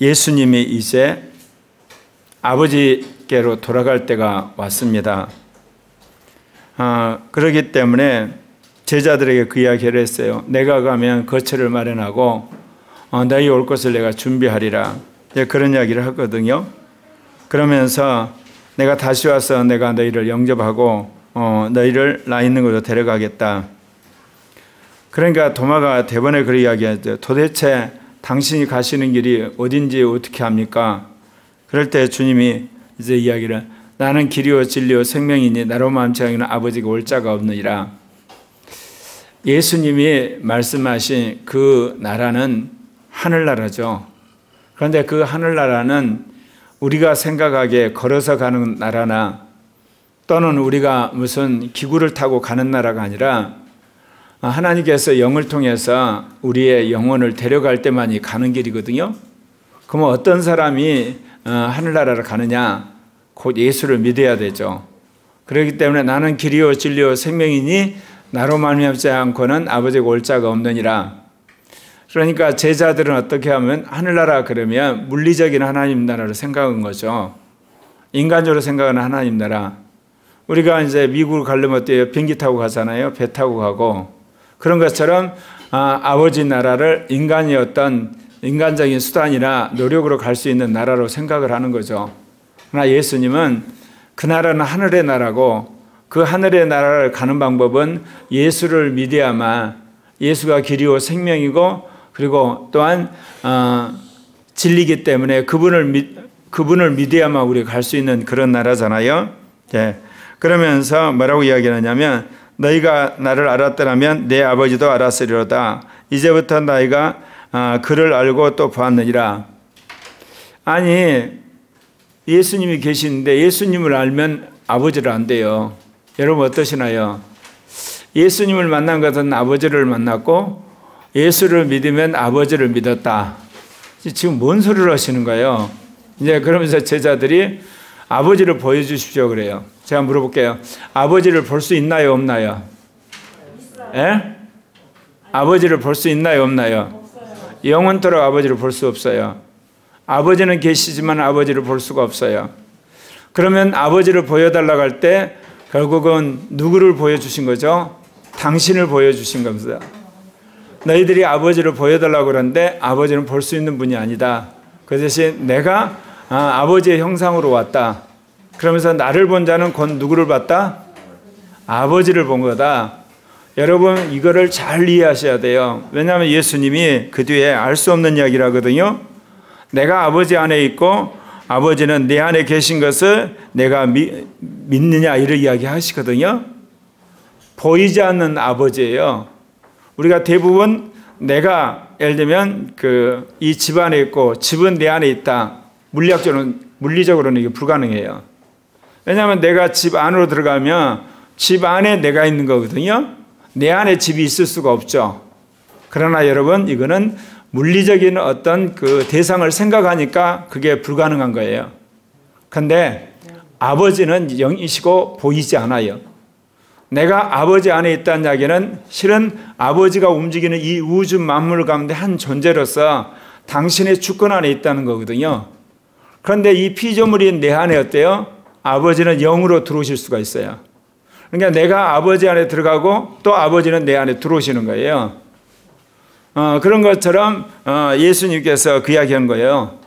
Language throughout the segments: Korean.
예수님이 이제 아버지께로 돌아갈 때가 왔습니다. 그렇기 때문에 제자들에게 그 이야기를 했어요. 내가 가면 거처를 마련하고 너희 올 것을 내가 준비하리라. 그런 이야기를 하거든요. 그러면서 내가 다시 와서 내가 너희를 영접하고 너희를 나 있는 곳으로 데려가겠다. 그러니까 도마가 대번에 그런 이야기하죠. 도대체 당신이 가시는 길이 어딘지 어떻게 합니까? 그럴 때 주님이 이제 이야기를 나는 길이요 진리요 생명이니 나로 마음치하기는 아버지가 올 자가 없느니라. 예수님이 말씀하신 그 나라는 하늘나라죠. 그런데 그 하늘나라는 우리가 생각하기에 걸어서 가는 나라나 또는 우리가 무슨 기구를 타고 가는 나라가 아니라 하나님께서 영을 통해서 우리의 영혼을 데려갈 때만이 가는 길이거든요. 그러면 어떤 사람이 하늘나라를 가느냐? 곧 예수를 믿어야 되죠. 그렇기 때문에 나는 길이요 진리요 생명이니 나로 말미암지 않고는 아버지가 올 자가 없느니라. 그러니까 제자들은 어떻게 하면 하늘나라 그러면 물리적인 하나님 나라를 생각한 거죠. 인간적으로 생각하는 하나님 나라. 우리가 이제 미국을 가려면 어때요? 비행기 타고 가잖아요. 배 타고 가고. 그런 것처럼 아버지 나라를 인간이 어떤 인간적인 수단이나 노력으로 갈 수 있는 나라로 생각을 하는 거죠. 그러나 예수님은 그 나라는 하늘의 나라고 그 하늘의 나라를 가는 방법은 예수를 믿어야만 예수가 길이요 생명이고 그리고 또한 진리이기 때문에 그분을 믿어야만 우리가 갈 수 있는 그런 나라잖아요. 네. 그러면서 뭐라고 이야기하냐면 너희가 나를 알았더라면 내 아버지도 알았으리로다. 이제부터 너희가 그를 알고 또 보았느니라. 아니 예수님이 계시는데 예수님을 알면 아버지를 안돼요. 여러분 어떠시나요? 예수님을 만난 것은 아버지를 만났고 예수를 믿으면 아버지를 믿었다. 지금 뭔 소리를 하시는 거예요? 이제 그러면서 제자들이 아버지를 보여주십시오 그래요. 제가 물어볼게요. 아버지를 볼 수 있나요 없나요? 예? 아버지를 볼 수 있나요 없나요? 영원토록 아버지를 볼 수 없어요. 아버지는 계시지만 아버지를 볼 수가 없어요. 그러면 아버지를 보여달라고 할 때 결국은 누구를 보여주신 거죠? 당신을 보여주신 겁니다. 너희들이 아버지를 보여달라고 그러는데 아버지는 볼 수 있는 분이 아니다. 그 대신 내가 아버지의 형상으로 왔다. 그러면서 나를 본 자는 곧 누구를 봤다? 아버지를 본 거다. 여러분 이거를 잘 이해하셔야 돼요. 왜냐하면 예수님이 그 뒤에 알 수 없는 이야기를 하거든요. 내가 아버지 안에 있고 아버지는 내 안에 계신 것을 내가 믿느냐 이런 이야기 하시거든요. 보이지 않는 아버지예요. 우리가 대부분 내가 예를 들면 이 집 안에 있고 집은 내 안에 있다. 물리적으로는 이게 불가능해요. 왜냐하면 내가 집 안으로 들어가면 집 안에 내가 있는 거거든요. 내 안에 집이 있을 수가 없죠. 그러나 여러분 이거는 물리적인 어떤 그 대상을 생각하니까 그게 불가능한 거예요. 그런데 아버지는 영이시고 보이지 않아요. 내가 아버지 안에 있다는 이야기는 실은 아버지가 움직이는 이 우주 만물 가운데 한 존재로서 당신의 주권 안에 있다는 거거든요. 그런데 이 피조물인 내 안에 어때요? 아버지는 영으로 들어오실 수가 있어요. 그러니까 내가 아버지 안에 들어가고 또 아버지는 내 안에 들어오시는 거예요. 그런 것처럼 예수님께서 그 이야기한 거예요.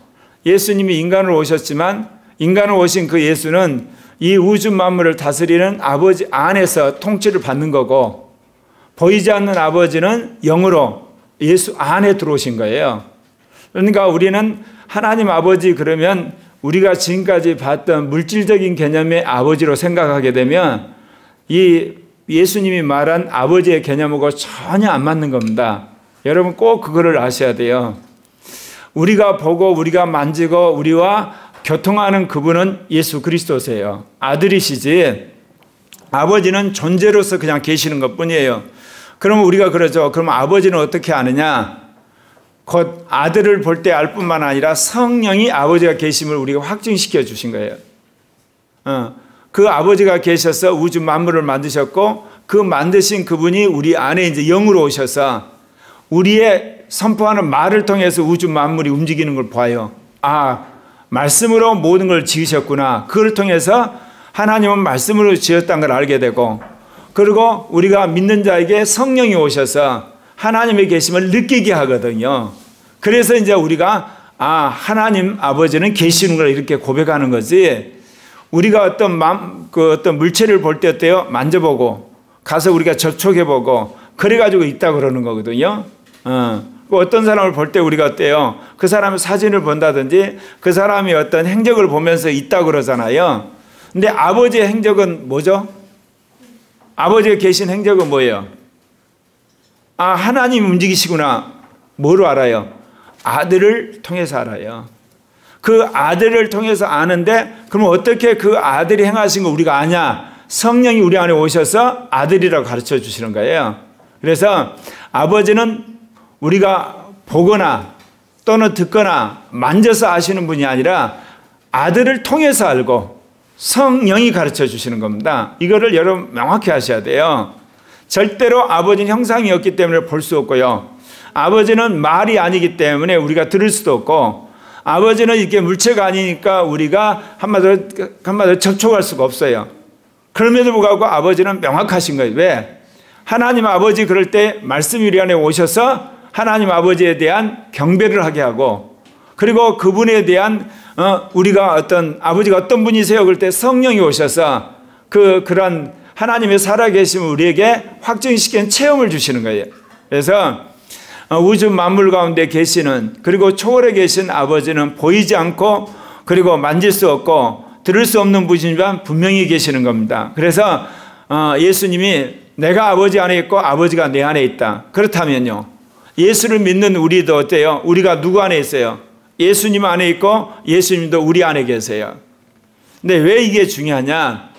예수님이 인간으로 오셨지만 인간으로 오신 그 예수는 이 우주 만물을 다스리는 아버지 안에서 통치를 받는 거고 보이지 않는 아버지는 영으로 예수 안에 들어오신 거예요. 그러니까 우리는 하나님 아버지 그러면 우리가 지금까지 봤던 물질적인 개념의 아버지로 생각하게 되면 이 예수님이 말한 아버지의 개념하고 전혀 안 맞는 겁니다. 여러분 꼭 그거를 아셔야 돼요. 우리가 보고 우리가 만지고 우리와 교통하는 그분은 예수 그리스도세요. 아들이시지 아버지는 존재로서 그냥 계시는 것뿐이에요. 그러면 우리가 그러죠. 그럼 아버지는 어떻게 아느냐? 곧 아들을 볼 때 알 뿐만 아니라 성령이 아버지가 계심을 우리가 확증시켜 주신 거예요. 그 아버지가 계셔서 우주 만물을 만드셨고 그 만드신 그분이 우리 안에 이제 영으로 오셔서 우리의 선포하는 말을 통해서 우주 만물이 움직이는 걸 봐요. 아, 말씀으로 모든 걸 지으셨구나. 그걸 통해서 하나님은 말씀으로 지었다는 걸 알게 되고, 그리고 우리가 믿는 자에게 성령이 오셔서 하나님의 계심을 느끼게 하거든요. 그래서 이제 우리가 하나님 아버지는 계시는 걸 이렇게 고백하는 거지, 우리가 어떤 물체를 볼 때 어때요? 만져보고 가서 우리가 접촉해보고 그래가지고 있다 그러는 거거든요. 어떤 사람을 볼 때 우리가 어때요? 그 사람의 사진을 본다든지 그 사람이 어떤 행적을 보면서 있다 그러잖아요. 근데 아버지의 행적은 뭐죠? 아버지가 계신 행적은 뭐예요? 하나님이 움직이시구나. 뭐로 알아요? 아들을 통해서 알아요. 그 아들을 통해서 아는데, 그럼 어떻게 그 아들이 행하신 거 우리가 아냐? 성령이 우리 안에 오셔서 아들이라고 가르쳐 주시는 거예요. 그래서 아버지는 우리가 보거나 또는 듣거나 만져서 아시는 분이 아니라 아들을 통해서 알고 성령이 가르쳐 주시는 겁니다. 이거를 여러분 명확히 하셔야 돼요. 절대로 아버지는 형상이 없기 때문에 볼 수 없고요. 아버지는 말이 아니기 때문에 우리가 들을 수도 없고, 아버지는 이게 물체가 아니니까 우리가 한마디로 접촉할 수가 없어요. 그럼에도 불구하고 아버지는 명확하신 거예요. 왜? 하나님 아버지 그럴 때 말씀이 우리 안에 오셔서 하나님 아버지에 대한 경배를 하게 하고, 그리고 그분에 대한 우리가 아버지가 어떤 분이세요? 그럴 때 성령이 오셔서 그런 하나님의 살아계심을 우리에게 확증시키는 체험을 주시는 거예요. 그래서 우주 만물 가운데 계시는, 그리고 초월에 계신 아버지는 보이지 않고 그리고 만질 수 없고 들을 수 없는 분이지만 분명히 계시는 겁니다. 그래서 예수님이 내가 아버지 안에 있고 아버지가 내 안에 있다. 그렇다면요, 예수를 믿는 우리도 어때요? 우리가 누구 안에 있어요? 예수님 안에 있고 예수님도 우리 안에 계세요. 근데 왜 이게 중요하냐?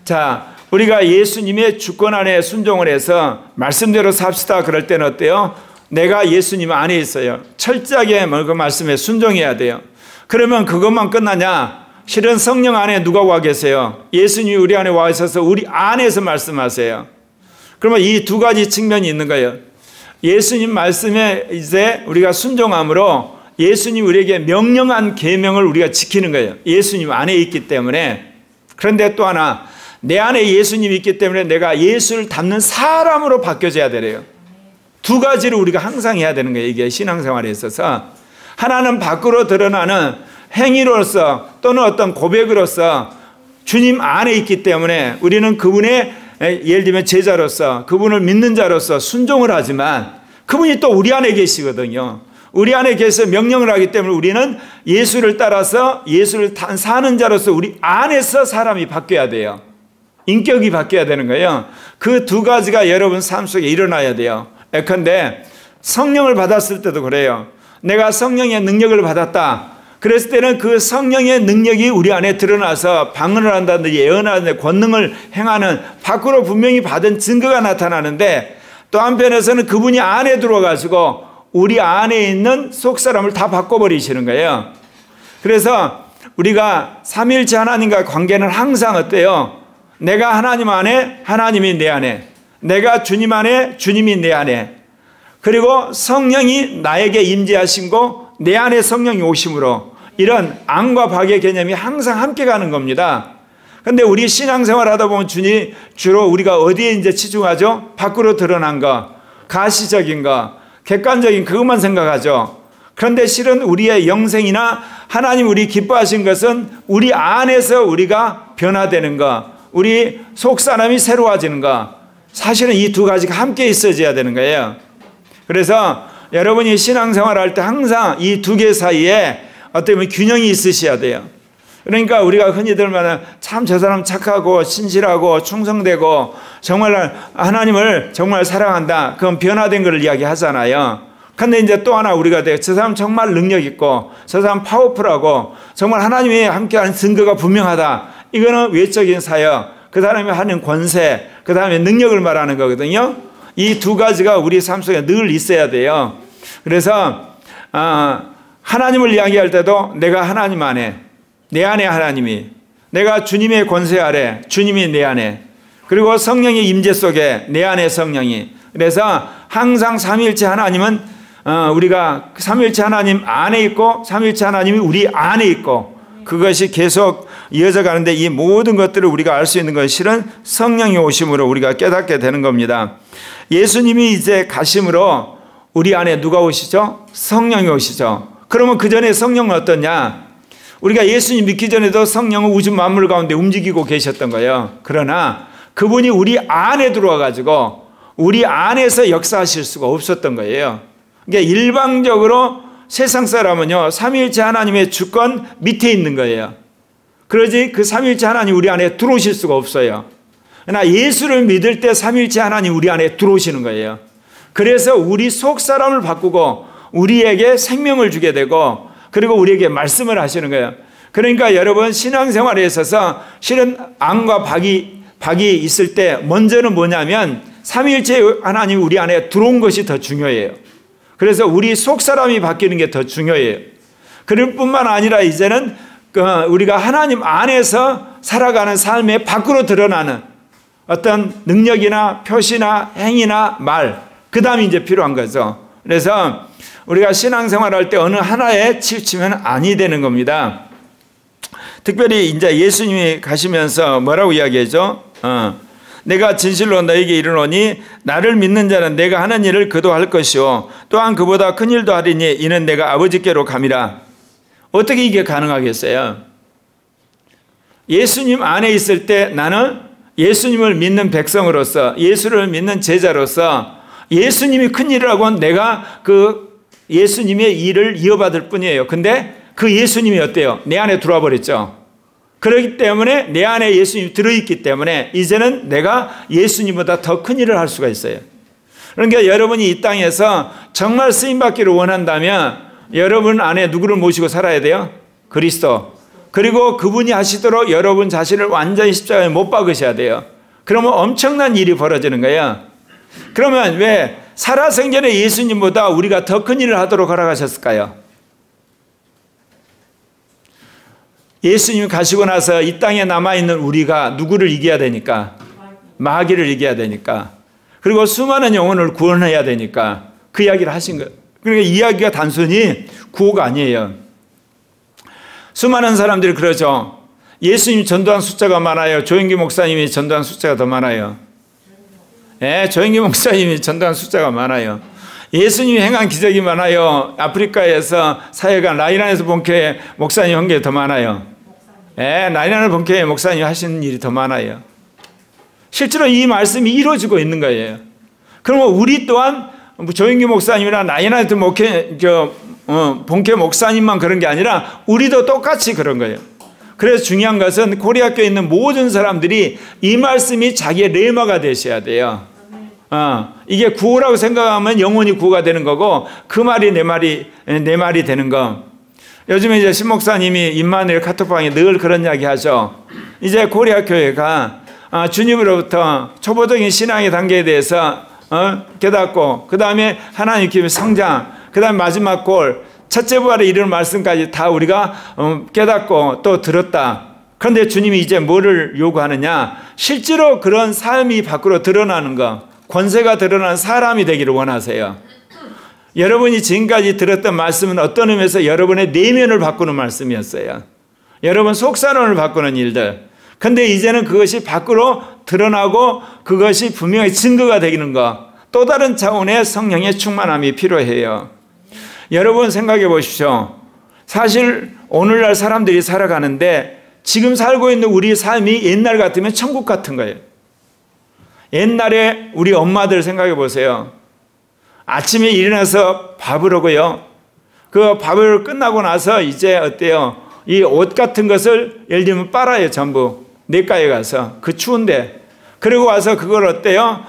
자, 우리가 예수님의 주권 안에 순종을 해서 말씀대로 삽시다 그럴 때는 어때요? 내가 예수님 안에 있어요. 철저하게 그 말씀에 순종해야 돼요. 그러면 그것만 끝나냐? 실은 성령 안에 누가 와 계세요? 예수님이 우리 안에 와 있어서 우리 안에서 말씀하세요. 그러면 이 두 가지 측면이 있는 거예요. 예수님 말씀에 이제 우리가 순종함으로 예수님 우리에게 명령한 계명을 우리가 지키는 거예요. 예수님 안에 있기 때문에. 그런데 또 하나, 내 안에 예수님이 있기 때문에 내가 예수를 닮는 사람으로 바뀌어져야 되래요. 두 가지를 우리가 항상 해야 되는 거예요. 이게 신앙생활에 있어서. 하나는 밖으로 드러나는 행위로서 또는 어떤 고백으로서 주님 안에 있기 때문에 우리는 그분의, 예를 들면 제자로서 그분을 믿는 자로서 순종을 하지만 그분이 또 우리 안에 계시거든요. 우리 안에 계셔서 명령을 하기 때문에 우리는 예수를 따라서 예수를 사는 자로서 우리 안에서 사람이 바뀌어야 돼요. 인격이 바뀌어야 되는 거예요. 그 두 가지가 여러분 삶 속에 일어나야 돼요. 예컨대 성령을 받았을 때도 그래요. 내가 성령의 능력을 받았다. 그랬을 때는 그 성령의 능력이 우리 안에 드러나서 방언을 한다든지 예언하는 권능을 행하는 밖으로 분명히 받은 증거가 나타나는데, 또 한편에서는 그분이 안에 들어가지고 우리 안에 있는 속사람을 다 바꿔버리시는 거예요. 그래서 우리가 삼위일체 하나님과의 관계는 항상 어때요? 내가 하나님 안에, 하나님이 내 안에, 내가 주님 안에, 주님이 내 안에, 그리고 성령이 나에게 임재하심고 내 안에 성령이 오심으로, 이런 안과 박의 개념이 항상 함께 가는 겁니다. 그런데 우리 신앙생활 하다 보면 주로 우리가 어디에 이제 치중하죠? 밖으로 드러난 거, 가시적인 거, 객관적인 그것만 생각하죠. 그런데 실은 우리의 영생이나 하나님 우리 기뻐하신 것은 우리 안에서 우리가 변화되는 거, 우리 속사람이 새로워지는 거, 사실은 이 두 가지가 함께 있어져야 되는 거예요. 그래서 여러분이 신앙생활 할 때 항상 이 두 개 사이에 어떻게 보면 균형이 있으셔야 돼요. 그러니까 우리가 흔히들 말하는 참 저 사람 착하고 신실하고 충성되고 정말 하나님을 정말 사랑한다, 그건 변화된 걸 이야기하잖아요. 근데 이제 또 하나 우리가 돼요. 저 사람 정말 능력 있고 저 사람 파워풀하고 정말 하나님이 함께하는 증거가 분명하다. 이거는 외적인 사역, 그 사람이 하는 권세, 그 다음에 능력을 말하는 거거든요. 이 두 가지가 우리 삶 속에 늘 있어야 돼요. 그래서 하나님을 이야기할 때도 내가 하나님 안에, 내 안에 하나님이, 내가 주님의 권세 아래, 주님이 내 안에, 그리고 성령의 임재 속에 내 안에 성령이. 그래서 항상 삼위일체 하나님은 우리가 삼위일체 하나님 안에 있고 삼위일체 하나님이 우리 안에 있고 그것이 계속 이어져 가는데 이 모든 것들을 우리가 알 수 있는 것은 실은 성령이 오심으로 우리가 깨닫게 되는 겁니다. 예수님이 이제 가심으로 우리 안에 누가 오시죠? 성령이 오시죠. 그러면 그 전에 성령은 어떠냐? 우리가 예수님 믿기 전에도 성령은 우주 만물 가운데 움직이고 계셨던 거예요. 그러나 그분이 우리 안에 들어와 가지고 우리 안에서 역사하실 수가 없었던 거예요. 그러니까 일방적으로 세상 사람은요, 삼위일체 하나님의 주권 밑에 있는 거예요. 그러지 그 삼위일체 하나님 우리 안에 들어오실 수가 없어요. 그러나 예수를 믿을 때 삼위일체 하나님 우리 안에 들어오시는 거예요. 그래서 우리 속 사람을 바꾸고 우리에게 생명을 주게 되고 그리고 우리에게 말씀을 하시는 거예요. 그러니까 여러분 신앙생활에 있어서 실은 안과 박이 있을 때 먼저는 뭐냐면 삼위일체 하나님이 우리 안에 들어온 것이 더 중요해요. 그래서 우리 속 사람이 바뀌는 게 더 중요해요. 그럴 뿐만 아니라 이제는 우리가 하나님 안에서 살아가는 삶에 밖으로 드러나는 어떤 능력이나 표시나 행위나 말, 그 다음이 이제 필요한 거죠. 그래서 우리가 신앙생활할 때 어느 하나에 치우치면 아니 되는 겁니다. 특별히 이제 예수님이 가시면서 뭐라고 이야기하죠? 내가 진실로 너에게 이르노니 나를 믿는 자는 내가 하는 일을 그도 할 것이요 또한 그보다 큰 일도 하리니 이는 내가 아버지께로 감이라. 어떻게 이게 가능하겠어요? 예수님 안에 있을 때 나는 예수님을 믿는 백성으로서 예수를 믿는 제자로서 예수님이 큰 일을 하고 내가 그 예수님의 일을 이어받을 뿐이에요. 근데 그 예수님이 어때요? 내 안에 들어와 버렸죠. 그렇기 때문에 내 안에 예수님이 들어있기 때문에 이제는 내가 예수님보다 더 큰 일을 할 수가 있어요. 그러니까 여러분이 이 땅에서 정말 쓰임받기를 원한다면 여러분 안에 누구를 모시고 살아야 돼요? 그리스도. 그리고 그분이 하시도록 여러분 자신을 완전히 십자가에 못 박으셔야 돼요. 그러면 엄청난 일이 벌어지는 거예요. 그러면 왜 살아생전에 예수님보다 우리가 더 큰 일을 하도록 허락하셨을까요? 예수님이 가시고 나서 이 땅에 남아있는 우리가 누구를 이겨야 되니까? 마귀를 이겨야 되니까. 그리고 수많은 영혼을 구원해야 되니까 그 이야기를 하신 거예요. 그러니까 이야기가 단순히 구호가 아니에요. 수많은 사람들이 그러죠. 예수님이 전도한 숫자가 많아요. 조영기 목사님이 전도한 숫자가 더 많아요. 네, 조영기 목사님이 전도한 숫자가 많아요. 예수님이 행한 기적이 많아요. 아프리카에서 사회가 라이란에서 본교회 목사님 한 게 더 많아요. 네, 라이란을 본교회 목사님이 하시는 일이 더 많아요. 실제로 이 말씀이 이루어지고 있는 거예요. 그러면 우리 또한 조영기 목사님이나 라이란에서 본교회 목사님만 그런 게 아니라 우리도 똑같이 그런 거예요. 그래서 중요한 것은 코리아교에 있는 모든 사람들이 이 말씀이 자기의 레마가 되셔야 돼요. 이게 구호라고 생각하면 영원히 구호가 되는 거고 그 말이 내 말이 되는 거. 요즘에 이제 신 목사님이 임마누엘 카톡방에 늘 그런 이야기 하죠. 이제 코리아 교회가 주님으로부터 초보적인 신앙의 단계에 대해서 깨닫고 그 다음에 하나님 기름의 성장, 그 다음에 마지막 골, 첫째 부활에 이르는 말씀까지 다 우리가 깨닫고 또 들었다. 그런데 주님이 이제 뭐를 요구하느냐? 실제로 그런 삶이 밖으로 드러나는 것, 권세가 드러나는 사람이 되기를 원하세요. 여러분이 지금까지 들었던 말씀은 어떤 의미에서 여러분의 내면을 바꾸는 말씀이었어요. 여러분 속사람을 바꾸는 일들. 그런데 이제는 그것이 밖으로 드러나고 그것이 분명히 증거가 되는 것. 또 다른 차원의 성령의 충만함이 필요해요. 여러분 생각해 보십시오. 사실 오늘날 사람들이 살아가는데 지금 살고 있는 우리 삶이 옛날 같으면 천국 같은 거예요. 옛날에 우리 엄마들 생각해 보세요. 아침에 일어나서 밥을 하고요. 그 밥을 끝나고 나서 이제 어때요? 이 옷 같은 것을 예를 들면 빨아요. 전부 내과에 가서 그 추운데. 그리고 와서 그걸 어때요?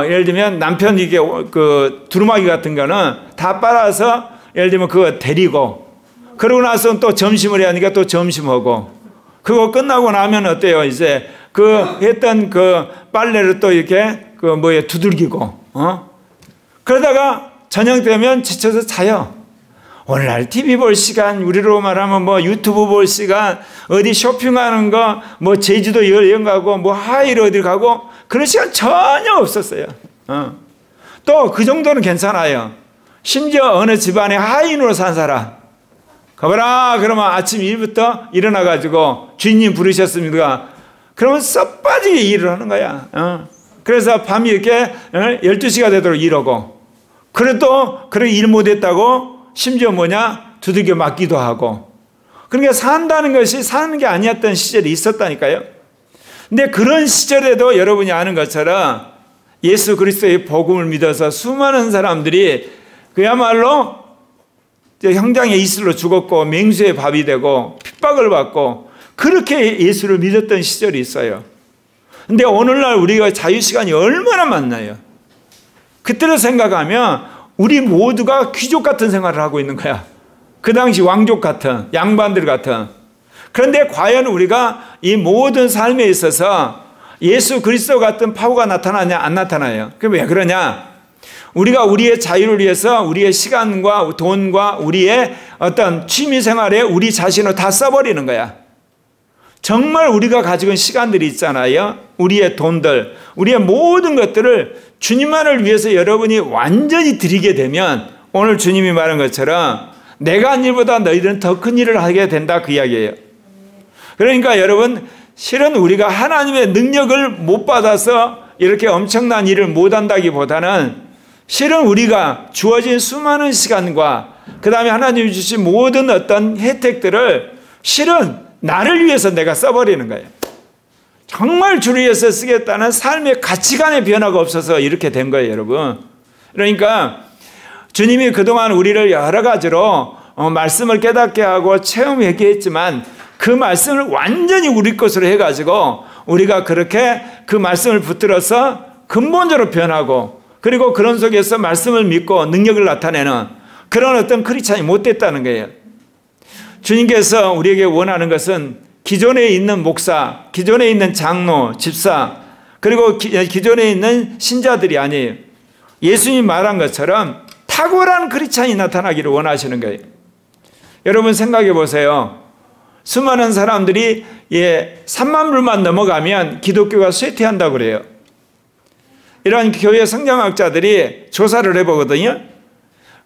예를 들면 남편이 이게 그 두루마기 같은 거는 다 빨아서 예를 들면 그거 데리고 그러고 나서 또 점심을 해야 하니까 또 점심하고 그거 끝나고 나면 어때요? 이제 그 했던 그 빨래를 또 이렇게 그 뭐에 두들기고 그러다가 저녁 되면 지쳐서 자요. 오늘날 TV 볼 시간, 우리로 말하면 뭐 유튜브 볼 시간, 어디 쇼핑하는 거, 뭐 제주도 여행 가고, 뭐 하와이로 어디 가고, 그런 시간 전혀 없었어요. 또 그 정도는 괜찮아요. 심지어 어느 집안에 하인으로 산 사람, 가봐라 그러면 아침 일부터 일어나가지고 주인님 부르셨습니까? 그러면 썩 빠지게 일을 하는 거야. 그래서 밤이 이렇게 12시가 되도록 일하고, 그래도 그렇게 일 못했다고 심지어 두들겨 맞기도 하고. 그러니까 산다는 것이 사는 게 아니었던 시절이 있었다니까요. 근데 그런 시절에도 여러분이 아는 것처럼 예수 그리스도의 복음을 믿어서 수많은 사람들이 그야말로 형장에 이슬로 죽었고 맹수의 밥이 되고 핍박을 받고 그렇게 예수를 믿었던 시절이 있어요. 근데 오늘날 우리가 자유시간이 얼마나 많나요? 그때를 생각하면 우리 모두가 귀족 같은 생활을 하고 있는 거야. 그 당시 왕족 같은, 양반들 같은. 그런데 과연 우리가 이 모든 삶에 있어서 예수 그리스도 같은 파워가 나타나냐 안 나타나요? 그게 왜 그러냐? 우리가 우리의 자유를 위해서 우리의 시간과 돈과 우리의 어떤 취미생활에 우리 자신을 다 써버리는 거야. 정말 우리가 가지고 있는 시간들이 있잖아요. 우리의 돈들, 우리의 모든 것들을 주님만을 위해서 여러분이 완전히 드리게 되면 오늘 주님이 말한 것처럼 내가 한 일보다 너희들은 더 큰 일을 하게 된다, 그 이야기예요. 그러니까 여러분, 실은 우리가 하나님의 능력을 못 받아서 이렇게 엄청난 일을 못 한다기보다는 실은 우리가 주어진 수많은 시간과 그 다음에 하나님이 주신 모든 어떤 혜택들을 실은 나를 위해서 내가 써버리는 거예요. 정말 주를 위해서 쓰겠다는 삶의 가치관의 변화가 없어서 이렇게 된 거예요, 여러분. 그러니까 주님이 그동안 우리를 여러 가지로 말씀을 깨닫게 하고 체험하게 했지만 그 말씀을 완전히 우리 것으로 해가지고 우리가 그렇게 그 말씀을 붙들어서 근본적으로 변하고, 그리고 그런 속에서 말씀을 믿고 능력을 나타내는 그런 어떤 크리스찬이 못 됐다는 거예요. 주님께서 우리에게 원하는 것은 기존에 있는 목사, 기존에 있는 장로, 집사, 그리고 기존에 있는 신자들이 아니에요. 예수님이 말한 것처럼 탁월한 크리스찬이 나타나기를 원하시는 거예요. 여러분 생각해 보세요. 수많은 사람들이 3만 불만 넘어가면 기독교가 쇠퇴한다고 그래요. 이런 교회 성경학자들이 조사를 해보거든요.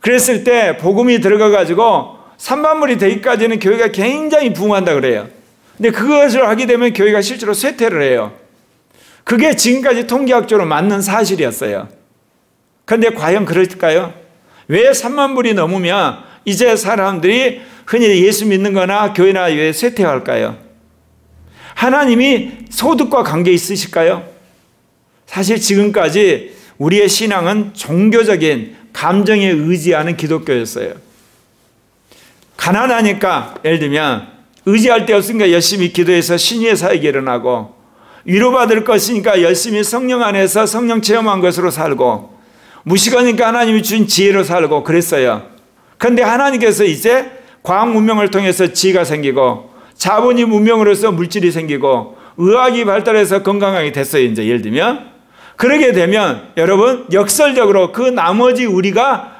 그랬을 때 복음이 들어가가지고 3만 불이 되기까지는 교회가 굉장히 부흥한다고 그래요. 근데 그것을 하게 되면 교회가 실제로 쇠퇴를 해요. 그게 지금까지 통계학적으로 맞는 사실이었어요. 그런데 과연 그럴까요? 왜 3만 불이 넘으면 이제 사람들이 흔히 예수 믿는 거나 교회나 왜 쇠퇴할까요? 하나님이 소득과 관계 있으실까요? 사실 지금까지 우리의 신앙은 종교적인 감정에 의지하는 기독교였어요. 가난하니까 예를 들면 의지할 데 없으니까 열심히 기도해서 신의의 사역이 일어나고, 위로받을 것이니까 열심히 성령 안에서 성령 체험한 것으로 살고, 무식하니까 하나님이 준 지혜로 살고 그랬어요. 그런데 하나님께서 이제 과학 문명을 통해서 지혜가 생기고, 자본이 문명으로서 물질이 생기고, 의학이 발달해서 건강하게 됐어요. 이제 예를 들면 그러게 되면 여러분 역설적으로 그 나머지 우리가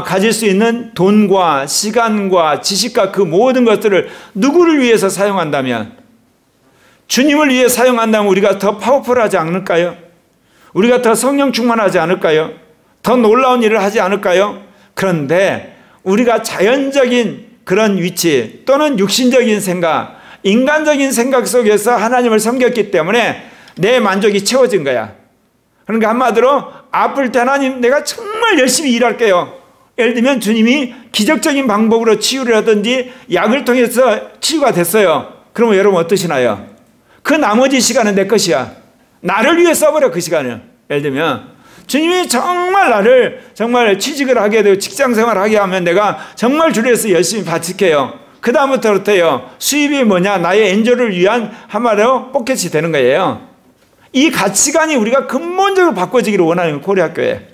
가질 수 있는 돈과 시간과 지식과 그 모든 것들을 누구를 위해서 사용한다면, 주님을 위해 사용한다면 우리가 더 파워풀하지 않을까요? 우리가 더 성령 충만하지 않을까요? 더 놀라운 일을 하지 않을까요? 그런데 우리가 자연적인 그런 위치 또는 육신적인 생각, 인간적인 생각 속에서 하나님을 섬겼기 때문에 내 만족이 채워진 거야. 그러니까 한마디로 아플 때 하나님 내가 정말 열심히 일할게요. 예를 들면 주님이 기적적인 방법으로 치유를 하든지 약을 통해서 치유가 됐어요. 그러면 여러분 어떠시나요? 그 나머지 시간은 내 것이야. 나를 위해 써버려, 그 시간을. 예를 들면 주님이 정말 나를 정말 취직을 하게 되고 직장생활을 하게 하면 내가 정말 주를 위해서 열심히 바칠게요. 그 다음부터 어때요? 수입이 뭐냐? 나의 엔조를 위한 한마디로 포켓이 되는 거예요. 이 가치관이 우리가 근본적으로 바꿔지기를 원하는 코리아교회.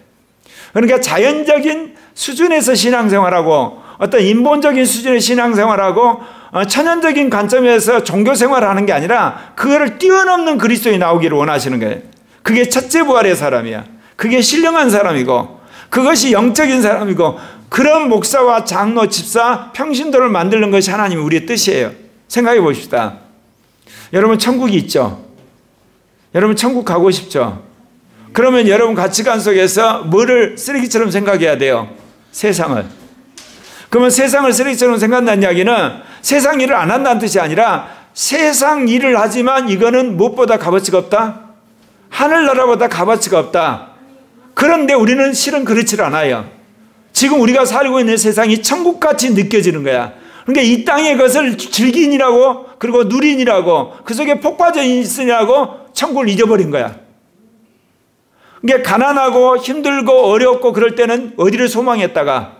그러니까 자연적인 수준에서 신앙생활하고 어떤 인본적인 수준의 신앙생활하고 천연적인 관점에서 종교생활을 하는 게 아니라 그거를 뛰어넘는 그리스도인이 나오기를 원하시는 거예요. 그게 첫째 부활의 사람이야. 그게 신령한 사람이고 그것이 영적인 사람이고, 그런 목사와 장로, 집사, 평신도를 만드는 것이 하나님이 우리의 뜻이에요. 생각해 보십시다. 여러분 천국이 있죠? 여러분 천국 가고 싶죠? 그러면 여러분 가치관 속에서 뭐를 쓰레기처럼 생각해야 돼요? 세상을. 그러면 세상을 쓰레기처럼 생각한다는 이야기는 세상 일을 안 한다는 뜻이 아니라 세상 일을 하지만 이거는 무엇보다 값어치가 없다? 하늘나라보다 값어치가 없다. 그런데 우리는 실은 그렇지 않아요. 지금 우리가 살고 있는 세상이 천국같이 느껴지는 거야. 그러니까 이 땅의 것을 즐기니라고, 그리고 누리니라고, 그 속에 폭 빠져 있으니라고 천국을 잊어버린 거야. 그러니까 가난하고 힘들고 어렵고 그럴 때는 어디를 소망했다가?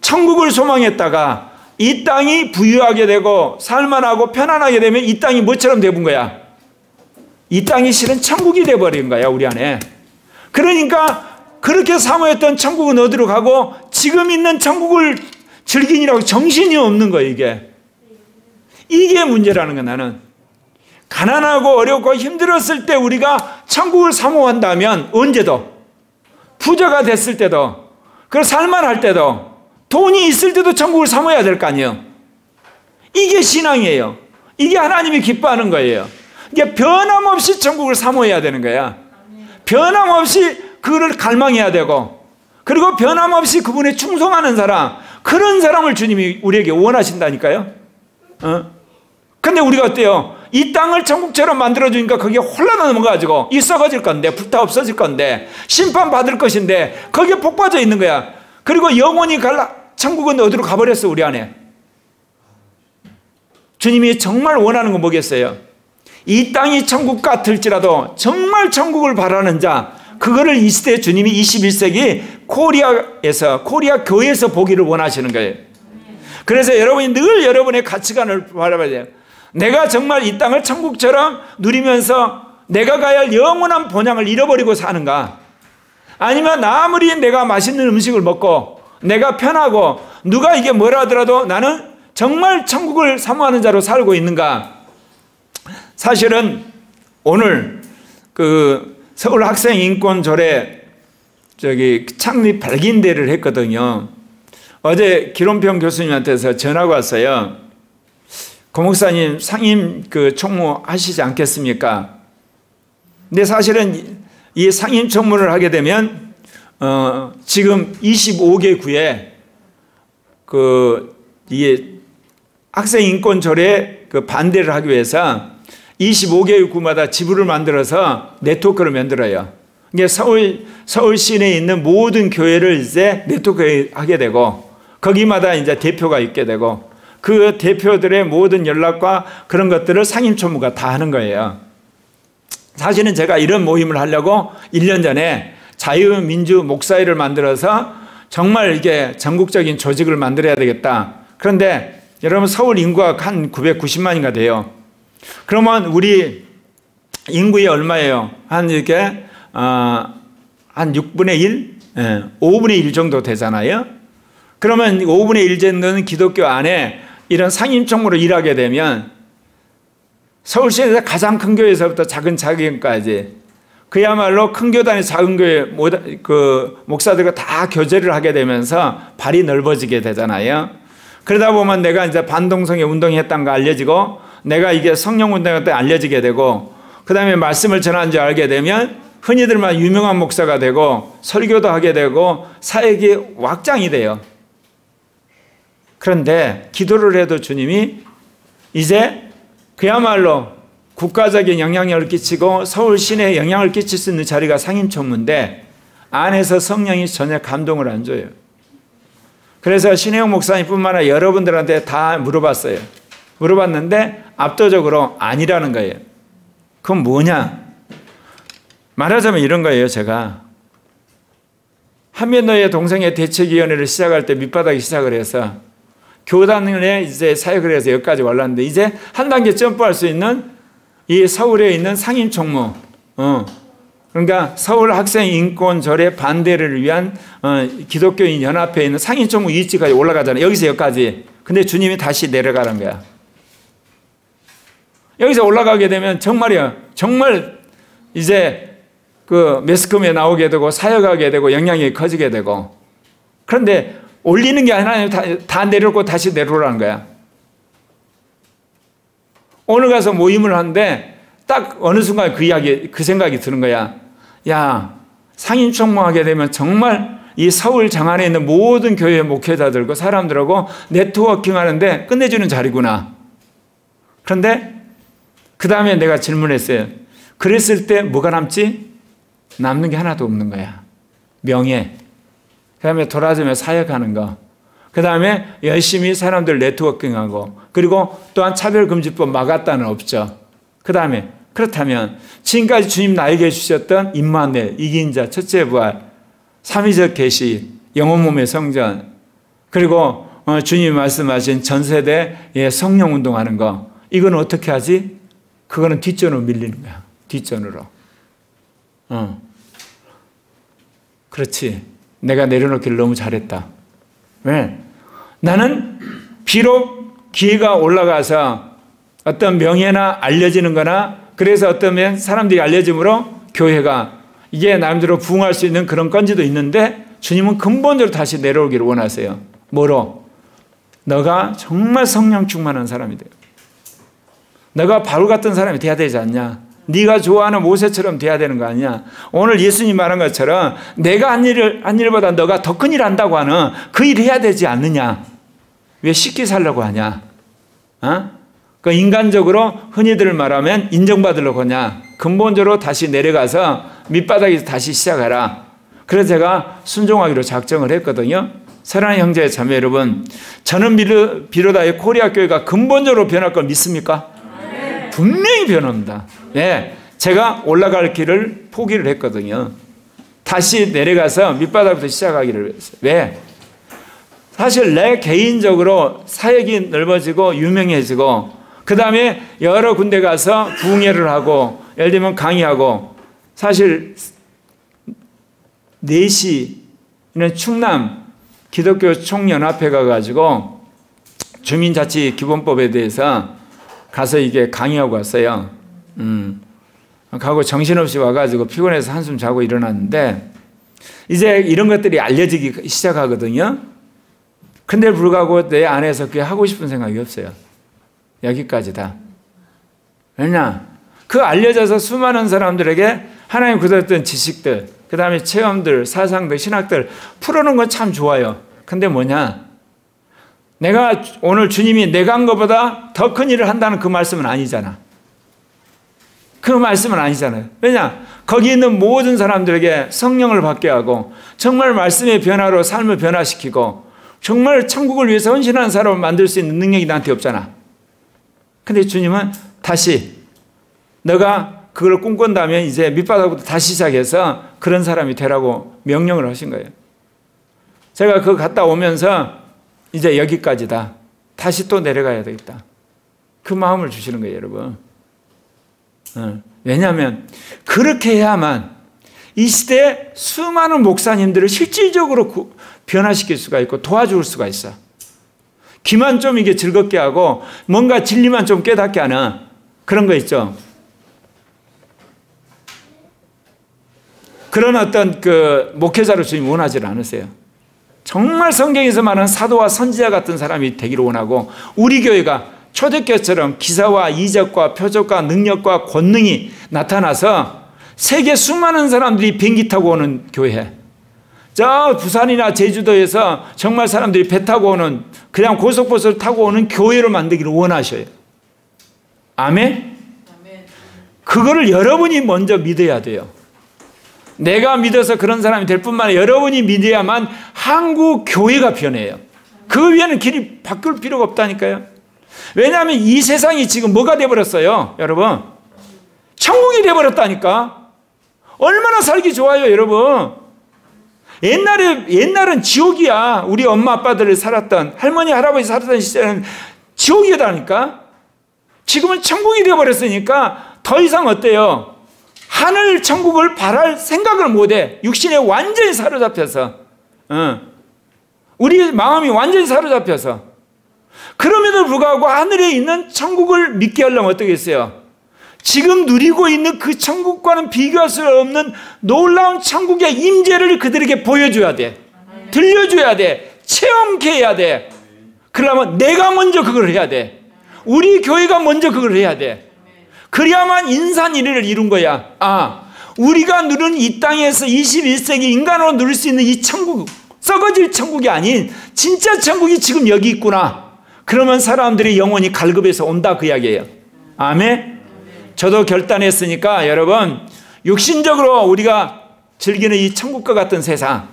천국을 소망했다가 이 땅이 부유하게 되고 살만하고 편안하게 되면 이 땅이 뭐처럼 되는 거야? 이 땅이 실은 천국이 되어버린 거야, 우리 안에. 그러니까 그렇게 사모했던 천국은 어디로 가고 지금 있는 천국을 즐기니라고 정신이 없는 거예요, 이게. 이게 문제라는 거야, 나는. 가난하고 어렵고 힘들었을 때 우리가 천국을 사모한다면 언제도, 부자가 됐을 때도, 그걸 살만할 때도, 돈이 있을 때도 천국을 사모해야 될 거 아니에요. 이게 신앙이에요. 이게 하나님이 기뻐하는 거예요. 이게 변함없이 천국을 사모해야 되는 거야. 변함없이 그거를 갈망해야 되고, 그리고 변함없이 그분에 충성하는 사람, 그런 사람을 주님이 우리에게 원하신다니까요. 근데 우리가 어때요? 이 땅을 천국처럼 만들어주니까 거기에 홀라 넘어가지고 이 썩어질 건데, 불타 없어질 건데, 심판받을 것인데 거기에 폭 빠져 있는 거야. 그리고 영원히 천국은 어디로 가버렸어, 우리 안에. 주님이 정말 원하는 건 뭐겠어요? 이 땅이 천국 같을지라도 정말 천국을 바라는 자, 그거를 이 시대 주님이 21세기 코리아 교회에서 보기를 원하시는 거예요. 그래서 여러분이 늘 여러분의 가치관을 바라봐야 돼요. 내가 정말 이 땅을 천국처럼 누리면서 내가 가야 할 영원한 본향을 잃어버리고 사는가? 아니면 아무리 내가 맛있는 음식을 먹고 내가 편하고 누가 이게 뭐라 하더라도 나는 정말 천국을 사모하는 자로 살고 있는가? 사실은 오늘 서울 학생인권조례 창립 발기인대를 했거든요. 어제 기론평 교수님한테서 전화가 왔어요. 고 목사님 상임 총무 하시지 않겠습니까? 근데 사실은 이 상임 총무를 하게 되면 지금 25개 구에 이게 학생인권조례 반대를 하기 위해서 25개 구마다 지부를 만들어서 네트워크를 만들어요. 이게 서울 시내에 있는 모든 교회를 이제 네트워크 하게 되고 거기마다 이제 대표가 있게 되고 그 대표들의 모든 연락과 그런 것들을 상임총무가 다 하는 거예요. 사실은 제가 이런 모임을 하려고 1년 전에 자유민주 목사회를 만들어서 정말 이게 전국적인 조직을 만들어야 되겠다. 그런데 여러분 서울 인구가 한 990만인가 돼요. 그러면 우리 인구의 얼마예요? 한 6분의 1? 5분의 1 정도 되잖아요. 그러면 5분의 1 정도는 기독교 안에 이런 상임총무로 일하게 되면 서울시에서 가장 큰 교회에서부터 작은 자기까지 그야말로 큰 교단의 작은 교회 목사들과 다 교제를 하게 되면서 발이 넓어지게 되잖아요. 그러다 보면 내가 이제 반동성애 운동했다는 거 알려지고 내가 이게 성령 운동할 때 알려지게 되고 그 다음에 말씀을 전하는 줄 알게 되면 흔히들만 유명한 목사가 되고 설교도 하게 되고 사역이 확장이 돼요. 그런데 기도를 해도 주님이 이제 그야말로 국가적인 영향력을 끼치고 서울 시내에 영향을 끼칠 수 있는 자리가 상임총무인데 안에서 성령이 전혀 감동을 안 줘요. 그래서 신혜영 목사님뿐만 아니라 여러분들한테 다 물어봤어요. 물어봤는데 압도적으로 아니라는 거예요. 그건 뭐냐? 말하자면 이런 거예요. 제가 한면노예 동성애 대책위원회를 시작할 때 밑바닥에 시작을 해서 교단에 이제 사역을 해서 여기까지 올랐는데 이제 한 단계 점프할 수 있는 이 서울에 있는 상임총무, 그러니까 서울 학생인권조례 반대를 위한 기독교인 연합회에 있는 상임총무 위치까지 올라가잖아요. 여기서 여기까지. 근데 주님이 다시 내려가는 거야. 여기서 올라가게 되면 정말이야. 정말 이제 매스컴에 나오게 되고 사역하게 되고 영향력이 커지게 되고. 그런데 올리는 게 아니라 다 내려오고 다시 내려오라는 거야. 오늘 가서 모임을 하는데 딱 어느 순간 그 생각이 드는 거야. 야, 상임총무하게 되면 정말 이 서울 장안에 있는 모든 교회 목회자들과 사람들하고 네트워킹 하는데 끝내주는 자리구나. 그런데 그 다음에 내가 질문했어요. 그랬을 때 뭐가 남지? 남는 게 하나도 없는 거야. 명예. 그 다음에 돌아서며 사역하는 거. 그 다음에 열심히 사람들 네트워킹하고, 그리고 또한 차별금지법 막았다는 없죠. 그 다음에 그렇다면 지금까지 주님 나에게 주셨던 임마누엘, 이긴 자, 첫째 부활, 삼위적 계시, 영혼 몸의 성전, 그리고 주님이 말씀하신 전세대의 성령 운동하는 거, 이건 어떻게 하지? 그거는 뒷전으로 밀리는 거야. 뒷전으로. 그렇지. 내가 내려놓기를 너무 잘했다. 왜? 나는 비록 기회가 올라가서 어떤 명예나 알려지는 거나, 그래서 어떤 사람들이 알려짐으로 교회가 이게 나름대로 부흥할 수 있는 그런 건지도 있는데, 주님은 근본적으로 다시 내려오기를 원하세요. 뭐로? 너가 정말 성령 충만한 사람이 돼요. 너가 바울 같은 사람이 돼야 되지 않냐? 네가 좋아하는 모세처럼 돼야 되는 거 아니야? 오늘 예수님 말한 것처럼 내가 한 일보다 너가 더 큰 일 한다고 하는 그 일 해야 되지 않느냐? 왜 쉽게 살려고 하냐? 그 인간적으로 흔히들 말하면 인정받으려고 하냐? 근본적으로 다시 내려가서 밑바닥에서 다시 시작하라. 그래서 제가 순종하기로 작정을 했거든요. 사랑하는 형제 자매 여러분, 저는 비로다의 코리아 교회가 근본적으로 변할 걸 믿습니까? 네. 분명히 변합니다. 네, 제가 올라갈 길을 포기를 했거든요. 다시 내려가서 밑바닥부터 시작하기를 했어요. 왜? 사실 내 개인적으로 사역이 넓어지고 유명해지고, 그 다음에 여러 군데 가서 부흥회를 하고, 예를 들면 강의하고, 사실 4시는 충남 기독교 총연합회 가가지고 주민자치기본법에 대해서 가서 이게 강의하고 왔어요. 가고 정신없이 와가지고 피곤해서 한숨 자고 일어났는데, 이제 이런 것들이 알려지기 시작하거든요. 근데 불구하고 내 안에서 그게 하고 싶은 생각이 없어요. 여기까지다. 왜냐? 그 알려져서 수많은 사람들에게 하나님 굳었던 지식들, 그 다음에 체험들, 사상들, 신학들 풀어놓은 건 참 좋아요. 근데 뭐냐? 내가 오늘 주님이 내가 한 것보다 더 큰 일을 한다는 그 말씀은 아니잖아. 그 말씀은 아니잖아요. 왜냐? 거기 있는 모든 사람들에게 성령을 받게 하고, 정말 말씀의 변화로 삶을 변화시키고, 정말 천국을 위해서 헌신하는 사람을 만들 수 있는 능력이 나한테 없잖아. 근데 주님은 다시 너가 그걸 꿈꾼다면 이제 밑바닥부터 다시 시작해서 그런 사람이 되라고 명령을 하신 거예요. 제가 그거 갔다 오면서 이제 여기까지다. 다시 또 내려가야 되겠다. 그 마음을 주시는 거예요, 여러분. 왜냐하면 그렇게 해야만 이 시대에 수많은 목사님들을 실질적으로 변화시킬 수가 있고 도와줄 수가 있어. 귀만 좀 이게 즐겁게 하고 뭔가 진리만 좀 깨닫게 하는 그런 거 있죠. 그런 어떤 그 목회자를 주님 원하지 않으세요. 정말 성경에서 말하는 사도와 선지자 같은 사람이 되기를 원하고, 우리 교회가 초대교회처럼 기사와 이적과 표적과 능력과 권능이 나타나서 세계 수많은 사람들이 비행기 타고 오는 교회, 저 부산이나 제주도에서 정말 사람들이 배 타고 오는, 그냥 고속버스를 타고 오는 교회를 만들기를 원하셔요. 아멘? 그거를 여러분이 먼저 믿어야 돼요. 내가 믿어서 그런 사람이 될 뿐만 아니라 여러분이 믿어야만 한국 교회가 변해요. 그 위에는 길이 바꿀 필요가 없다니까요. 왜냐하면 이 세상이 지금 뭐가 되어버렸어요, 여러분? 천국이 되어버렸다니까. 얼마나 살기 좋아요, 여러분. 옛날은 지옥이야. 우리 엄마 아빠들이 살았던, 할머니 할아버지 살았던 시절은 지옥이었다니까. 지금은 천국이 되어버렸으니까 더 이상 어때요? 하늘 천국을 바랄 생각을 못해. 육신에 완전히 사로잡혀서, 우리 마음이 완전히 사로잡혀서. 그럼에도 불구하고 하늘에 있는 천국을 믿게 하려면 어떻게 했어요? 지금 누리고 있는 그 천국과는 비교할 수 없는 놀라운 천국의 임재를 그들에게 보여줘야 돼. 들려줘야 돼. 체험케 해야 돼. 그러려면 내가 먼저 그걸 해야 돼. 우리 교회가 먼저 그걸 해야 돼. 그래야만 인산인해를 이룬 거야. 아, 우리가 누리는 이 땅에서 21세기 인간으로 누릴 수 있는 이 천국, 썩어질 천국이 아닌 진짜 천국이 지금 여기 있구나. 그러면 사람들이 영혼이 갈급해서 온다 그 이야기예요. 아멘. 저도 결단했으니까 여러분, 육신적으로 우리가 즐기는 이 천국과 같은 세상,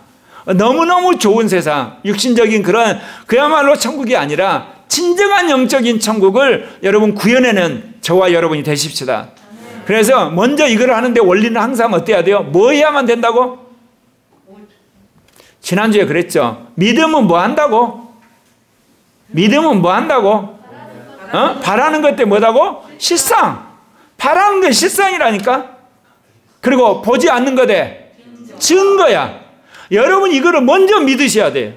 너무너무 좋은 세상, 육신적인 그런 그야말로 천국이 아니라 진정한 영적인 천국을 여러분 구현해내는 저와 여러분이 되십시다. 그래서 먼저 이걸 하는데 원리는 항상 어때야 돼요? 뭐 해야만 된다고? 지난주에 그랬죠. 믿음은 뭐 한다고? 믿음은 뭐 한다고? 바라는 것 때 뭐다고? 실상. 바라는 게 실상이라니까. 그리고 보지 않는 것에 증거야. 여러분 이거를 먼저 믿으셔야 돼요.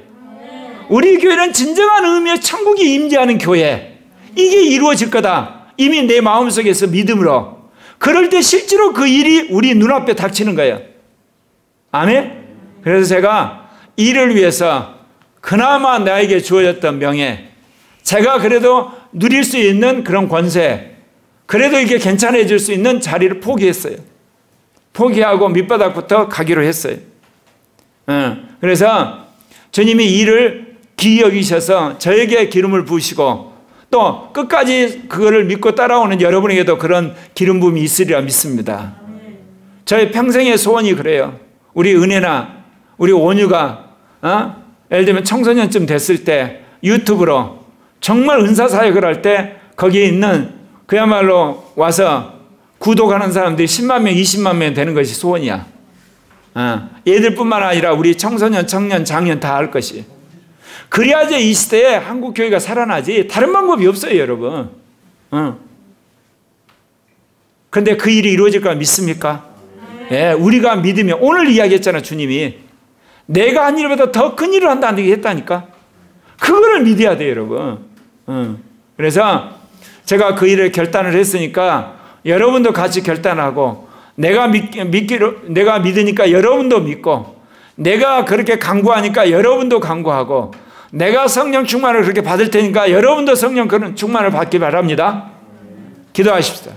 우리 교회는 진정한 의미의 천국이 임재하는 교회. 이게 이루어질 거다. 이미 내 마음속에서 믿음으로. 그럴 때 실제로 그 일이 우리 눈앞에 닥치는 거예요. 아멘? 그래서 제가 이를 위해서 그나마 나에게 주어졌던 명예, 제가 그래도 누릴 수 있는 그런 권세, 그래도 이게 괜찮아질 수 있는 자리를 포기했어요. 포기하고 밑바닥부터 가기로 했어요. 그래서 주님이 이를 귀히 여기셔서 저에게 기름을 부으시고 또 끝까지 그거를 믿고 따라오는 여러분에게도 그런 기름 부음이 있으리라 믿습니다. 저의 평생의 소원이 그래요. 우리 은혜나 우리 온유가 예를 들면 청소년쯤 됐을 때 유튜브로 정말 은사사역을 할 때 거기에 있는 그야말로 와서 구독하는 사람들이 10만 명, 20만 명 되는 것이 소원이야. 얘들뿐만 아니라 우리 청소년, 청년, 장년 다 할 것이. 그래야지 이 시대에 한국 교회가 살아나지. 다른 방법이 없어요, 여러분. 그런데 그 일이 이루어질 거라 믿습니까? 예, 우리가 믿으면 오늘 이야기했잖아, 주님이. 내가 한 일보다 더 큰 일을 한다는 얘기 했다니까. 그거를 믿어야 돼요, 여러분. 그래서 제가 그 일을 결단을 했으니까 여러분도 같이 결단하고 내가 믿으니까 여러분도 믿고 내가 그렇게 강구하니까 여러분도 강구하고 내가 성령 충만을 그렇게 받을 테니까 여러분도 성령 그런 충만을 받기 바랍니다. 기도하십시다.